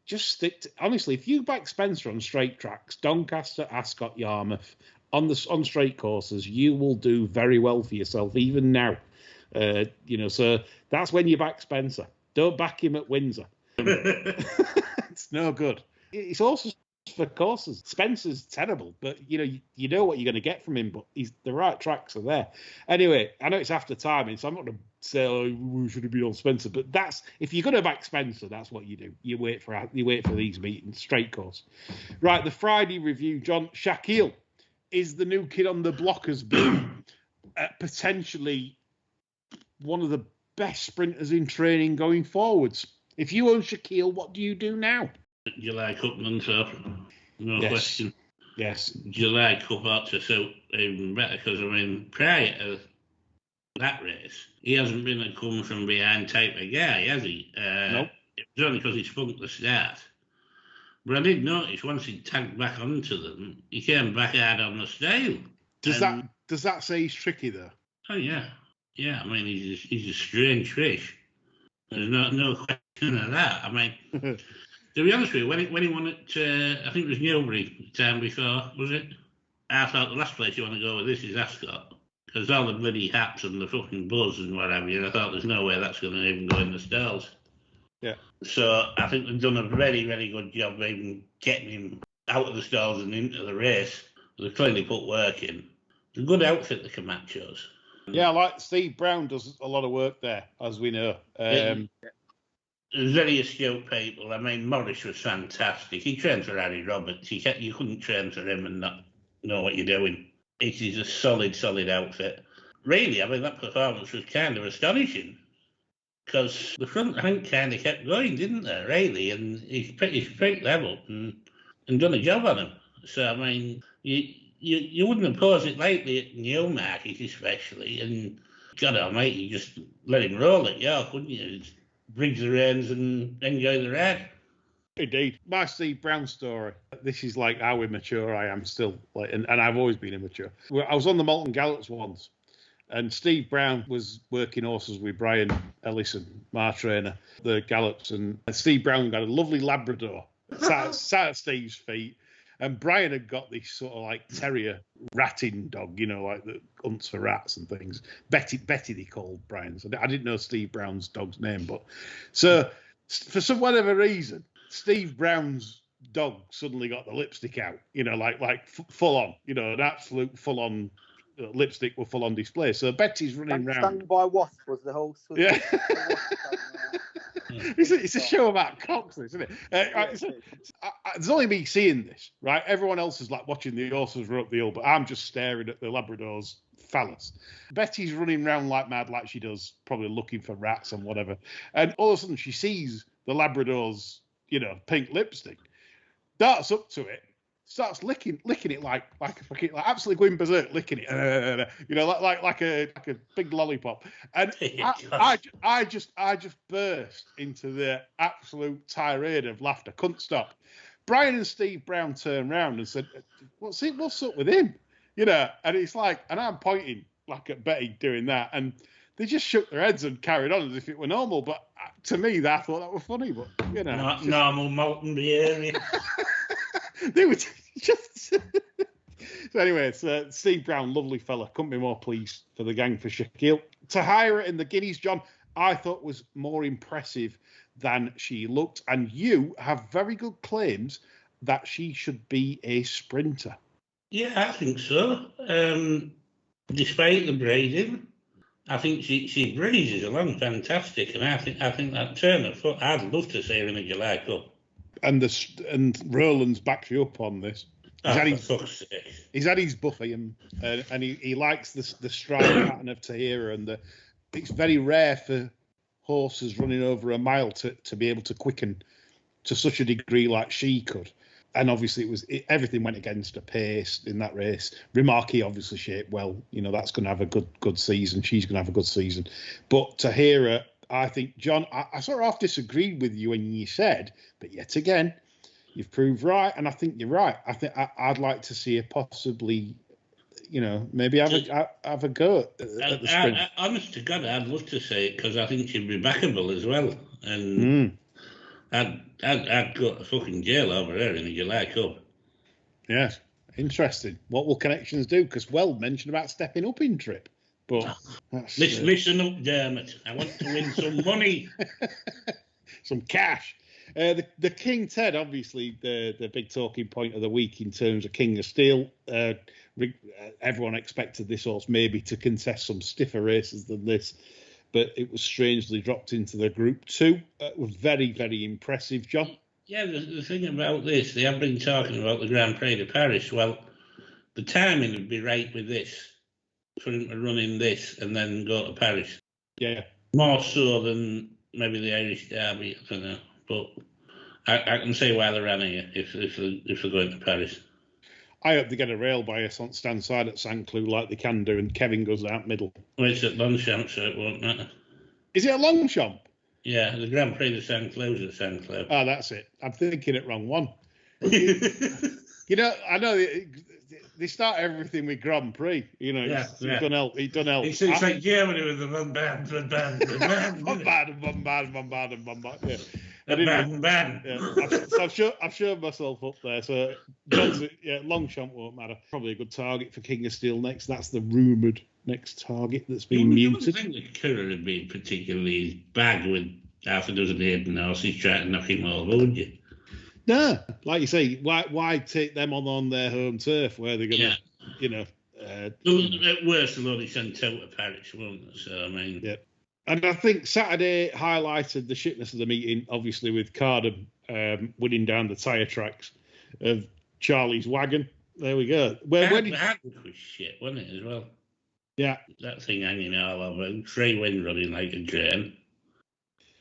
just stick to, honestly, if you back Spencer on straight tracks, Doncaster, Ascot, Yarmouth, on straight courses, you will do very well for yourself, even now. So that's when you back Spencer. Don't back him at Windsor. It's no good. It's also for courses. Spencer's terrible, but you know what you're going to get from him, but the right tracks are there. Anyway, I know it's after timing, so I'm not going to say, we should have been on Spencer, but that's, if you're going to back Spencer, that's what you do. You wait for these meetings, straight course. Right, the Friday review, John. Shaquille is the new kid on the block, has been potentially one of the best sprinters in training going forwards. If you own Shaquille, what do you do now? July Cup non-stop, no question. Yes. July Cup ought to suit even better because, I mean, prior to that race, he hasn't been a come from behind type of guy, has he? Nope. It was only because he spunked the start. But I did notice once he tagged back onto them, he came back hard on the stale. Does that say he's tricky though? Oh yeah, yeah. I mean, he's a strange fish. There's no question of that. I mean, to be honest with you, when he won at, I think it was Newbury the time before, was it? I thought the last place you want to go with this is Ascot. Because all the bloody haps and the fucking buzz and what have you, and I thought there's no way that's going to even go in the stalls. Yeah. So I think they've done a very, very good job of even getting him out of the stalls and into the race. They've clearly put work in. It's a good outfit, the Camachos. Yeah, like Steve Brown does a lot of work there, as we know. There's very astute people. I mean, Morris was fantastic. He trained for Harry Roberts. You couldn't train for him and not know what you're doing. It is a solid outfit. Really, I mean, that performance was kind of astonishing because the front rank kind of kept going, didn't they, really? And he's pretty level and done a job on him. So, I mean, you wouldn't oppose it lightly at Newmarket, especially. And God almighty, you just let him roll at York, wouldn't you? Just bridge the reins and enjoy the ride. Indeed. My Steve Brown story. This is like how immature I am still, and I've always been immature. I was on the Malton Gallops once, and Steve Brown was working horses with Brian Ellison, my trainer, the Gallops, and Steve Brown got a lovely Labrador, sat at Steve's feet, and Brian had got this sort of like terrier ratting dog, like that hunts for rats and things. Betty they called Brian's. I didn't know Steve Brown's dog's name, but so for some whatever reason, Steve Brown's dog suddenly got the lipstick out, like full on, an absolute full on lipstick with full on display. So Betty's running round. Stung by a wasp was the whole story. Yeah. It's a show about cocks, isn't it? There's only me seeing this, right? Everyone else is like watching the horses run up the hill, but I'm just staring at the Labrador's phallus. Betty's running around like mad, like she does, probably looking for rats and whatever. And all of a sudden she sees the Labrador's pink lipstick, darts up to it, starts licking it like a fucking, like absolutely going berserk, licking it, like a big lollipop. And I just burst into the absolute tirade of laughter, couldn't stop. Brian and Steve Brown turned round and said, "What's up with him?" And it's like, and I'm pointing like at Betty doing that, and they just shook their heads and carried on as if it were normal. But to me, I thought that was funny. But not normal Malton behaviour. They were just. So anyway, it's Steve Brown, lovely fella. Couldn't be more pleased for the gang for Shaquille. Tahira in the Guineas, John, I thought was more impressive than she looked, and you have very good claims that she should be a sprinter. Yeah, I think so. Despite the braiding, I think she breezes along fantastic, and I think that turn of foot, I'd love to see her in a July Cup. And Roland's backed you up on this. He's had his Buffy, and he likes the stride pattern of Tahira, and it's very rare for horses running over a mile to be able to quicken to such a degree like she could. And obviously everything went against her pace in that race. Remarquee obviously shaped well. That's going to have a good season. She's going to have a good season. But Tahira, I think, John, I sort of half disagreed with you when you said, but yet again, you've proved right, and I think you're right. I think I'd like to see her possibly, maybe have a go at the sprint. Honest to God, I'd love to see it because I think she'd be backable as well, and I'd go to fucking jail over her in the July Cup. Yes, interesting. What will connections do? Because Weld mentioned about stepping up in trip. But listen up, Dermot. I want to win some money. Some cash. The King Ted, obviously, the big talking point of the week in terms of King of Steel. Everyone expected this horse maybe to contest some stiffer races than this, but it was strangely dropped into the Group 2. It was very, very impressive, John. Yeah, the thing about this, they have been talking about the Grand Prix de Paris. Well, the timing would be right with this, for him to run in this and then go to Paris. Yeah. More so than maybe the Irish Derby, I don't know. But I can see why they ran here if they're going to Paris. I hope they get a rail bias on stand side at St. Cloud like they can do, and Kevin goes out middle. Well, it's at Longchamp, so it won't matter. Is it a Longchamp? Yeah, the Grand Prix of St. Cloud's at St. Cloud. Oh, that's it. I'm thinking it wrong one. You know, I know they start everything with Grand Prix. You know, Yeah, He done help. It's like Germany with the bombard. Yeah. So I've showed myself up there. So Longchamp won't matter. Probably a good target for King of Steel next. That's the rumoured next target that's been muted. I think the Curran had been particularly bad with half a dozen Hayden horses trying to knock him over, would you? No, like you say, why take them on their home turf where they're going to, At worst, they'll only send out to Paris, won't they? So, I mean... Yeah. And I think Saturday highlighted the shitness of the meeting, obviously, with Cardham winning down the tyre tracks of Charlie's wagon. There we go. Where did... was shit, wasn't it, as well? Yeah. That thing hanging all over. 3 wind running like a train.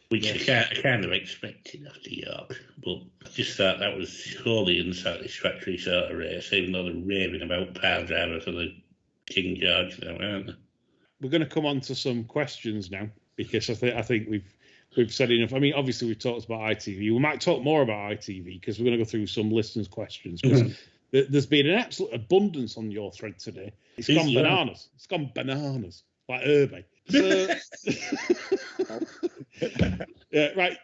Which I kind of expected after York, but I just thought that was wholly unsatisfactory sort of race, even though they're raving about power driver for the King George now, aren't they? We're going to come on to some questions now, because I think we've said enough. I mean, obviously we've talked about ITV. We might talk more about ITV because we're going to go through some listeners' questions, because there's been an absolute abundance on your thread today. It's gone bananas. It's gone bananas, like Herbie. So, right.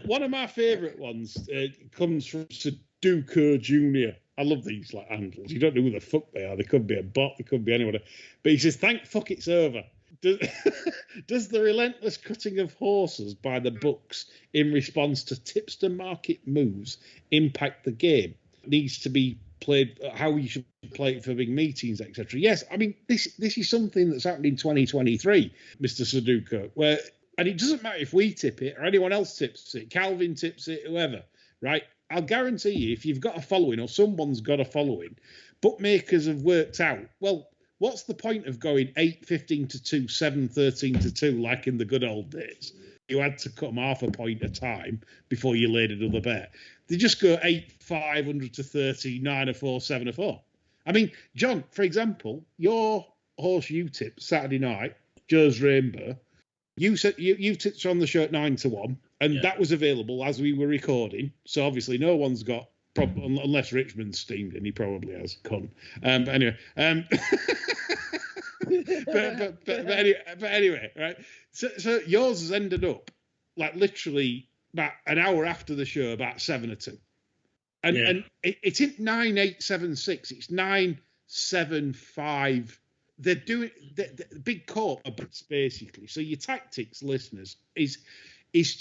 One of my favourite ones comes from Sudoku Jr. I love these like handles. You don't know who the fuck they are. They could be a bot. They could be anybody. But he says, "Thank fuck it's over." Does the relentless cutting of horses by the books in response to tipster market moves impact the game? It needs to be played, how you should play it for big meetings, etc. Yes, I mean this is something that's happened in 2023, Mr. Sudoku, where, and it doesn't matter if we tip it or anyone else tips it, Calvin tips it, whoever, right? I'll guarantee you, if you've got a following or someone's got a following, bookmakers have worked out, well, what's the point of going 8-15 to 2, 7-13 to 2 like in the good old days? You had to cut them half a point at a time before you laid another bet. They just go 8-500 to 30, 9-4, 7-4. I mean, John, for example, your horse you tipped Saturday night, Joe's Rainbow, you said you tipped on the show at 9-1, and that was available as we were recording. So obviously no one's got, unless Richmond's steamed, and he probably has, cunt. But anyway, but anyway, right? So yours has ended up like literally about an hour after the show, about 7-2, and it isn't 9-8-7-6. It's 9-7-5. They're doing the big corporates basically. So your tactics, listeners, is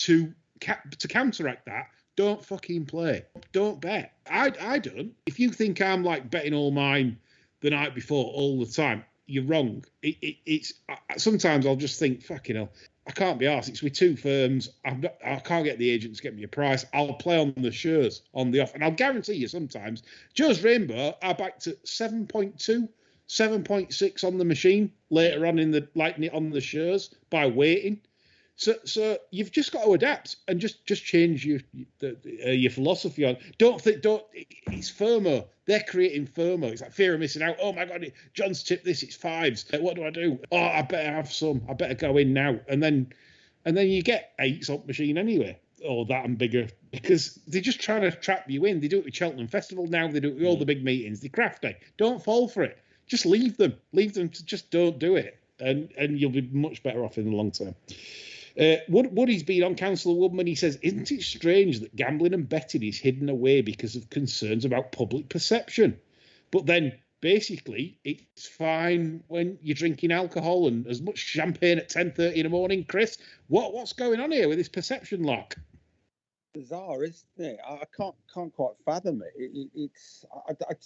to counteract that. Don't fucking play. Don't bet. I don't. If you think I'm like betting all mine the night before all the time, you're wrong. It's sometimes I'll just think, fucking hell, I can't be arsed. It's with two firms. I can't get the agent to get me a price. I'll play on the shares on the off, and I'll guarantee you sometimes Joe's Rainbow I backed at 7.2, 7.6 on the machine later on in the on the shares by waiting. So you've just got to adapt and just change your philosophy on. Don't. It's FOMO. They're creating FOMO. It's like fear of missing out. Oh my God, John's tipped this. It's 5s. What do I do? Oh, I better have some. I better go in now. And then you get 8s on machine anyway, or that and bigger, because they're just trying to trap you in. They do it with Cheltenham Festival now. They do it with all the big meetings. They're crafty. Don't fall for it. Just leave them. Leave them to just don't do it, and you'll be much better off in the long term. Woody's been on Councillor Woodman. He says, isn't it strange that gambling and betting is hidden away because of concerns about public perception? But then, basically, it's fine when you're drinking alcohol and as much champagne at 10:30 in the morning. Chris, what's going on here with this perception lock? Bizarre, isn't it? I can't quite fathom it.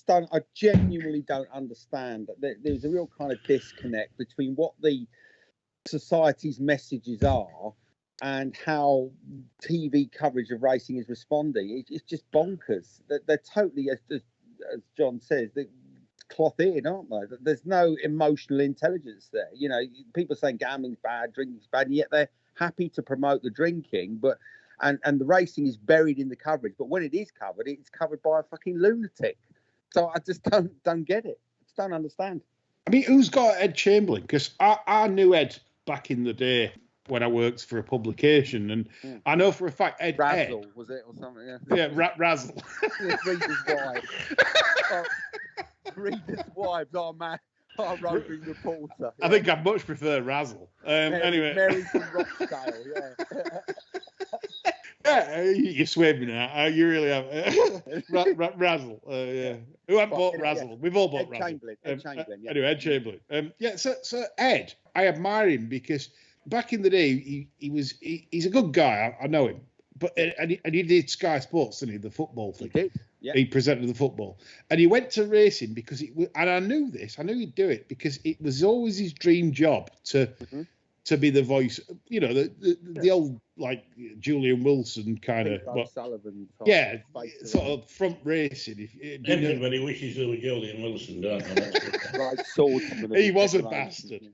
I genuinely don't understand that there's a real kind of disconnect between what the society's messages are and how TV coverage of racing is responding. It's just bonkers. They're totally, as John says, they're cloth-eared, aren't they? There's no emotional intelligence there. You know, people saying gambling's bad, drinking's bad, and yet they're happy to promote the drinking, but and the racing is buried in the coverage. But when it is covered, it's covered by a fucking lunatic. So I just don't get it. I just don't understand. I mean, who's got Ed Chamberlain? Because I knew Ed back in the day when I worked for a publication, and I know for a fact Ed Razzle, was it, or something? Yeah, Razzle. Reader's Wives. Reader's Wives are mad. Our roving reporter. Yeah. I think I'd much prefer Razzle. Anyway. Mary from Rochdale, yeah. Yeah, you swayed me now. You really have. Razzle, yeah. Who hadn't bought Razzle? Yeah. We've all bought Razzle. Ed Chamberlain, yeah. Anyway, Ed Chamberlain. Yeah, so Ed, I admire him because back in the day, he's a good guy. I know him. But and he did Sky Sports, didn't he? The football thing. He did. Yeah. He presented the football, and he went to racing because and I knew this. I knew he'd do it because it was always his dream job to be the voice. You know, the old like Julian Wilson kind of. Sullivan. Yeah, sort of front racing. Everybody wishes they were Julian Wilson, don't they? Right, swordsman. He was a bastard.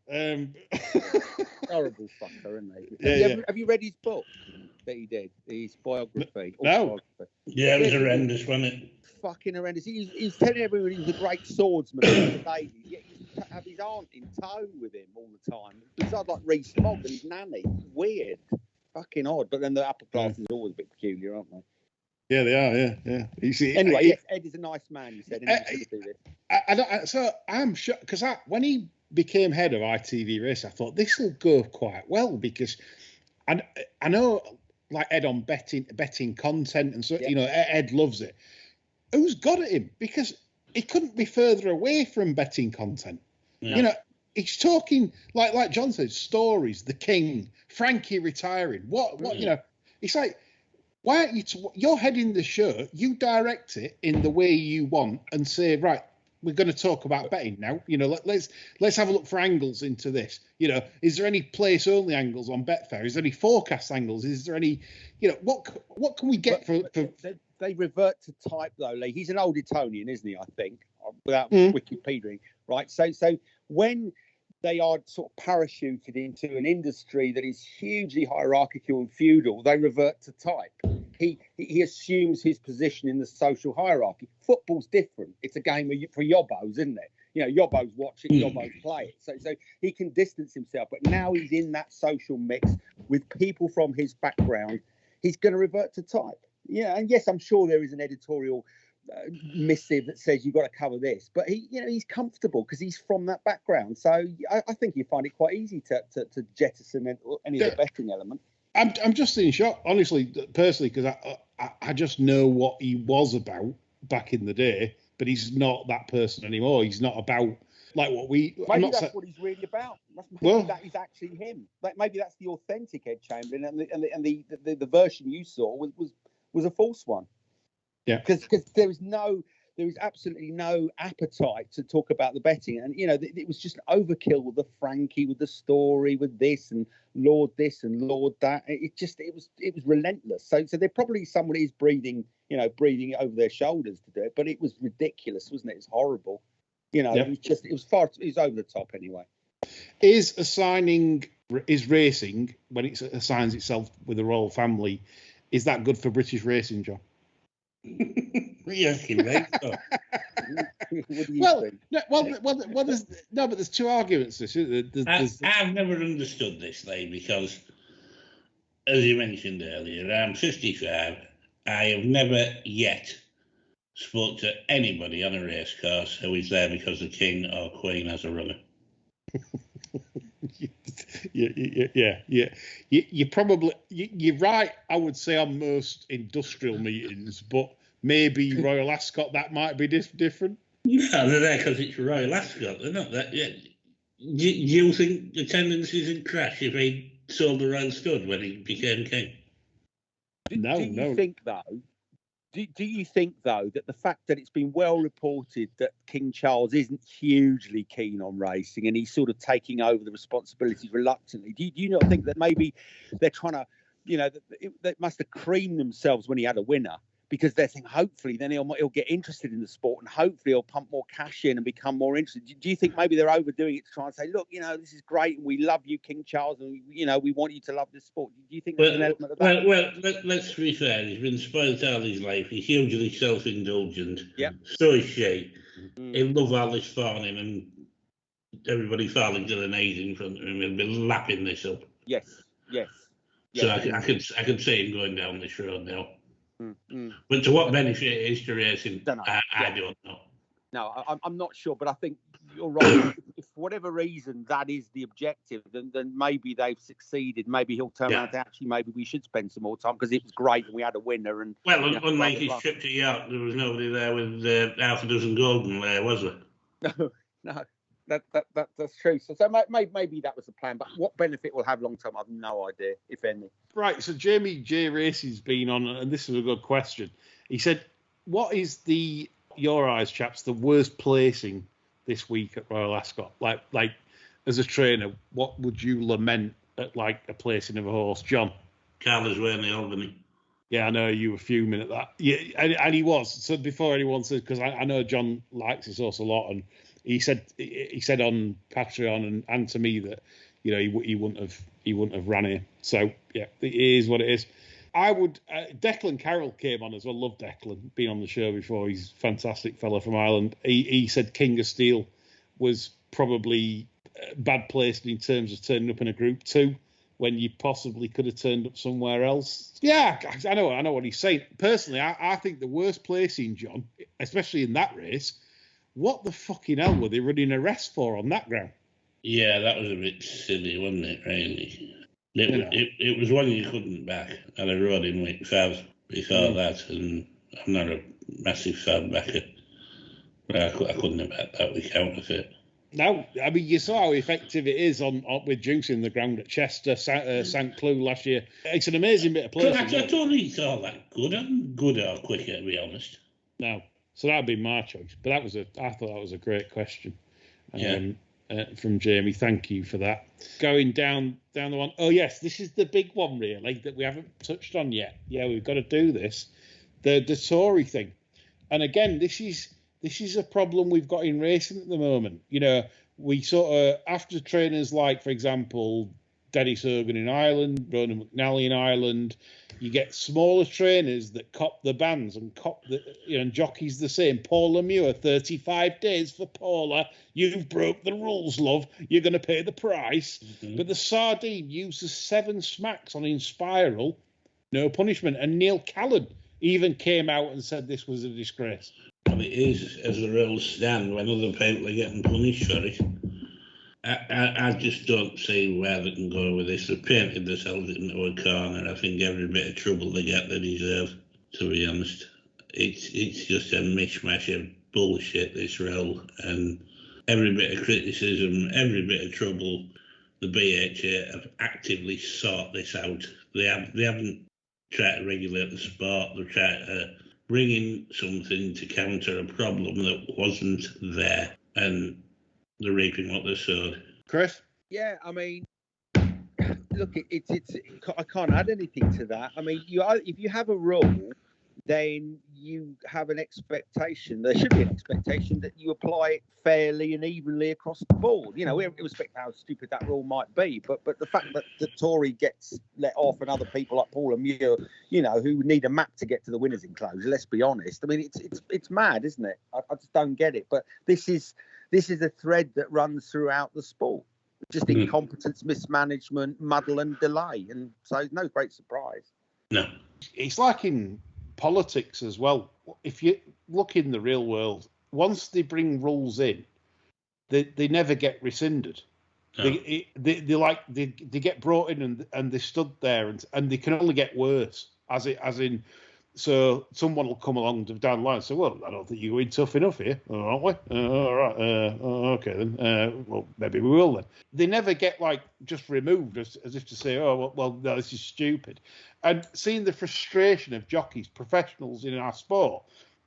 Horrible fucker, isn't he? Yeah, have you read his book that he did? His biography. No. Yeah, it was horrendous, wasn't it? Fucking horrendous. He's telling everyone he was a great swordsman in the ladies. Yet he used to have his aunt in tow with him all the time. Besides, like Reese Mogg and his nanny. Weird. Fucking odd. But then the upper classes are always a bit peculiar, aren't they? Yeah, they are. Yeah. You see, anyway, yes, Ed is a nice man. You said. So I'm sure because when he became head of ITV Race, I thought this will go quite well because I know like Ed on betting content and so you know Ed loves it. Who's got at him? Because he couldn't be further away from betting content. Yeah. You know, he's talking like John said, stories, the King, Frankie retiring. What you know? It's like, why aren't you? You're heading the show. You direct it in the way you want and say, right, we're going to talk about betting now. You know, let's have a look for angles into this. You know, is there any place only angles on Betfair? Is there any forecast angles? Is there any? You know, what can we get for? They revert to type though, Lee. He's an old Etonian, isn't he? I think, without Wikipediaing, right? So when they are sort of parachuted into an industry that is hugely hierarchical and feudal, they revert to type. He assumes his position in the social hierarchy. Football's different. It's a game for yobbos, isn't it? You know, yobbos watch it, yobbos play it. So he can distance himself. But now he's in that social mix with people from his background. He's going to revert to type. Yeah, and yes, I'm sure there is an editorial missive that says you've got to cover this, but he's comfortable because he's from that background. So I think you find it quite easy to jettison any of the betting element. I'm just in shock, honestly, personally, because I just know what he was about back in the day, but he's not that person anymore. He's not about like what we. Maybe that's what he's really about. Maybe that is actually him. Maybe that's the authentic Ed Chamberlain, and the version you saw was a false one. Yeah, because there is absolutely no appetite to talk about the betting, and it was just overkill with the Frankie, with the story, with this and Lord this and Lord that. It was relentless. So there probably somebody is breathing over their shoulders to do it, but it was ridiculous, wasn't it? It's horrible. It was over the top anyway. Is racing when it assigns itself with the royal family? Is that good for British racing, John? Yes, right. Well, there's two arguments. I've never understood this, Lee, because, as you mentioned earlier, I'm 55. I have never yet spoke to anybody on a race course who is there because the King or Queen has a runner. Yeah. You're right. I would say on most industrial meetings, but maybe Royal Ascot that might be different. No, they're there because it's Royal Ascot. They're not that yet. Do you think attendance isn't crash if he sold the Royal Stud when he became king? No. Do you think, though, that the fact that it's been well reported that King Charles isn't hugely keen on racing and he's sort of taking over the responsibilities reluctantly, do you not think that maybe they're trying to, they must have creamed themselves when he had a winner, because they think hopefully then he'll get interested in the sport and hopefully he'll pump more cash in and become more interested. Do you think maybe they're overdoing it to try and say, look, this is great and we love you, King Charles, and we want you to love this sport? Do you think there's an element of that? Well, let's be fair. He's been spoiled all his life. He's hugely self-indulgent. Yep. So is she. He'll love all this fawning and everybody falling to the knees in front of him. He'll be lapping this up. Yes. So I could see him going down this road now. Mm. But to what benefit it is to racing, I don't know. No, I'm not sure, but I think you're right. If for whatever reason that is the objective, then maybe they've succeeded. Maybe he'll turn around to actually maybe we should spend some more time because it was great and we had a winner. And unlike his trip to York, there was nobody there with half a dozen golden there, was there? No. That's true. So maybe that was the plan, but what benefit will have long term, I've no idea, if any. Right. So Jamie J. Racy's been on, and this is a good question. He said, "What is your eyes, chaps, the worst placing this week at Royal Ascot? Like as a trainer, what would you lament at like a placing of a horse, John?" Carlos Werney, Albany. Yeah, I know you were fuming at that. Yeah, and he was. So before anyone says, because I know John likes his horse a lot, and he said on Patreon and to me that he wouldn't have ran here. So yeah, it is what it is. I would. Declan Carroll came on as well. Love Declan. Been on the show before. He's a fantastic fella from Ireland. He said King of Steel was probably bad placed in terms of turning up in a Group 2 when you possibly could have turned up somewhere else. Yeah, I know what he's saying. Personally, I think the worst placing, John, especially in that race. What the fucking hell were they running a rest for on that ground? Yeah, that was a bit silly, wasn't it, really? It was one you couldn't back. And I rode in week 5 before that, and I'm not a massive fan backer. But I couldn't have backed that week out of it. No, I mean, you saw how effective it is on with juicing the ground at Chester, St. Cloud last year. It's an amazing bit of play. I don't think it's all that good. I'm good or quicker, to be honest. No. So that'd be my choice. But I thought that was a great question from Jamie. Thank you for that. Going down the one. Oh yes, this is the big one really that we haven't touched on yet. Yeah, we've got to do this. The Tory thing, and again, this is a problem we've got in racing at the moment. We sort of after trainers like, for example, Dennis Hogan in Ireland, Ronan McNally in Ireland. You get smaller trainers that cop the bans and cop the, and jockeys the same. Paula Muir, 35 days for Paula. You've broke the rules, love. You're going to pay the price. Mm-hmm. But the Sardine uses 7 smacks on Inspiral, no punishment. And Neil Callan even came out and said this was a disgrace. Well, it is, as the rules stand, when other people are getting punished for it. I just don't see where they can go with this. They've painted themselves into a corner. I think every bit of trouble they get, they deserve, to be honest. It's just a mishmash of bullshit, this role. And every bit of criticism, every bit of trouble, the BHA have actively sought this out. They haven't tried to regulate the sport. They've tried to bring in something to counter a problem that wasn't there. And they're reaping what they sowed. Chris? Yeah, I mean, look, it's I can't add anything to that. I mean, if you have a rule, then you have an expectation. There should be an expectation that you apply it fairly and evenly across the board. Irrespective of how stupid that rule might be. But the fact that the Tory gets let off and other people like Paul and Muir, who need a map to get to the winners enclosure, let's be honest. I mean, it's mad, isn't it? I just don't get it. But this is a thread that runs throughout the sport. Just incompetence, mismanagement, muddle and delay. And so no great surprise. No. It's like in politics as well. If you look in the real world, once they bring rules in, they never get rescinded. No. They get brought in and they stood there and they can only get worse. As in, so someone will come along down the line and say, well, I don't think you're going tough enough here, aren't we? All right. Okay, then. Well, maybe we will then. They never get, just removed as if to say, oh, well, no, this is stupid. And seeing the frustration of jockeys, professionals in our sport,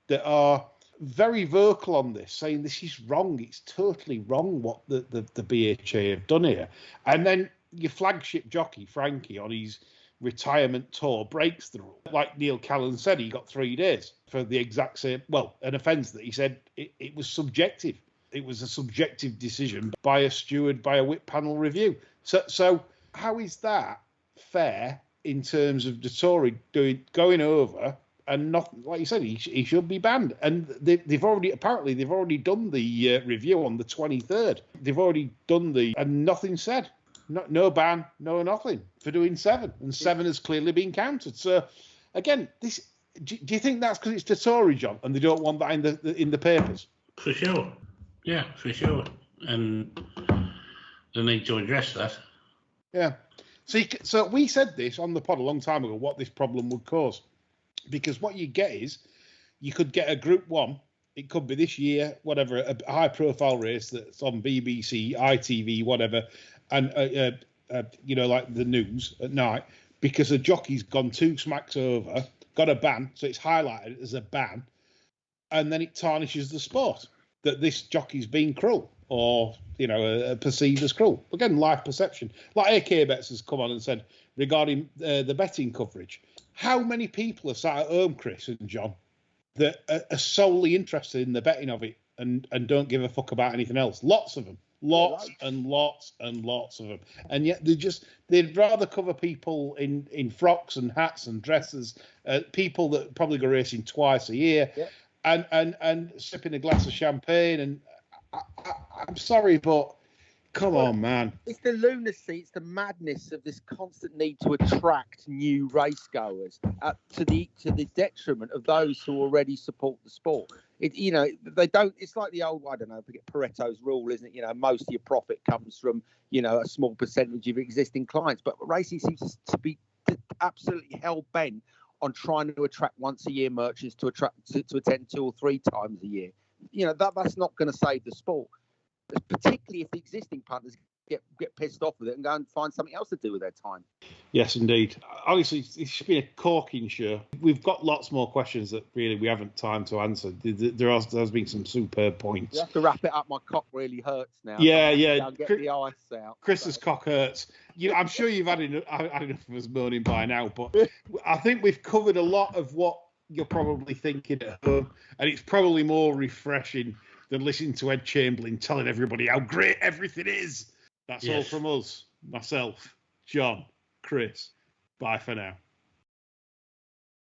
that are very vocal on this, saying this is wrong, it's totally wrong what the BHA have done here. And then your flagship jockey, Frankie, on his retirement tour breaks the rule. Like Neil Callan said, he got 3 days for the exact same, an offence that he said it was subjective. It was a subjective decision by a steward, by a whip panel review. So how is that fair in terms of Dettori going over and not, like you said, he should be banned? And they've already done the review on the 23rd. They've already done and nothing said. No ban, no nothing for doing 7, and 7 has clearly been counted. So again, do you think that's because it's Dettori, John, and they don't want that in the papers? For sure, yeah, for sure, and they need to address that. Yeah. So we said this on the pod a long time ago, what this problem would cause, because what you get is you could get a Group 1. It could be this year, whatever, a high-profile race that's on BBC, ITV, whatever, and like the news at night, because a jockey's gone 2 smacks over, got a ban, so it's highlighted as a ban, and then it tarnishes the sport that this jockey's been cruel or perceived as cruel. Again, life perception. Like AK Bets has come on and said regarding the betting coverage. How many people are sat at home, Chris and John, that are solely interested in the betting of it and don't give a fuck about anything else? Lots of them. Lots and lots and lots of them. And yet they'd rather cover people in frocks and hats and dresses, people that probably go racing twice a year, and sipping a glass of champagne. And I'm sorry, but come on, man. It's the lunacy, it's the madness of this constant need to attract new racegoers to the detriment of those who already support the sport. They don't. It's like the old, I don't know, forget Pareto's rule, isn't it? Most of your profit comes from a small percentage of existing clients. But racing seems to be absolutely hell bent on trying to attract once a year merchants to attend 2 or 3 times a year. That's not going to save the sport, particularly if the existing punters get pissed off with it and go and find something else to do with their time. Yes, indeed. Honestly, it should be a corking show. We've got lots more questions that really we haven't time to answer. There's been some superb points. You have to wrap it up. My cock really hurts now. Yeah. I'll get the ice out. Chris's cock hurts. I'm sure you've had enough of us moaning by now, but I think we've covered a lot of what you're probably thinking at home, and it's probably more refreshing than listening to Ed Chamberlain telling everybody how great everything is. That's all from us. Myself, John, Chris. Bye for now.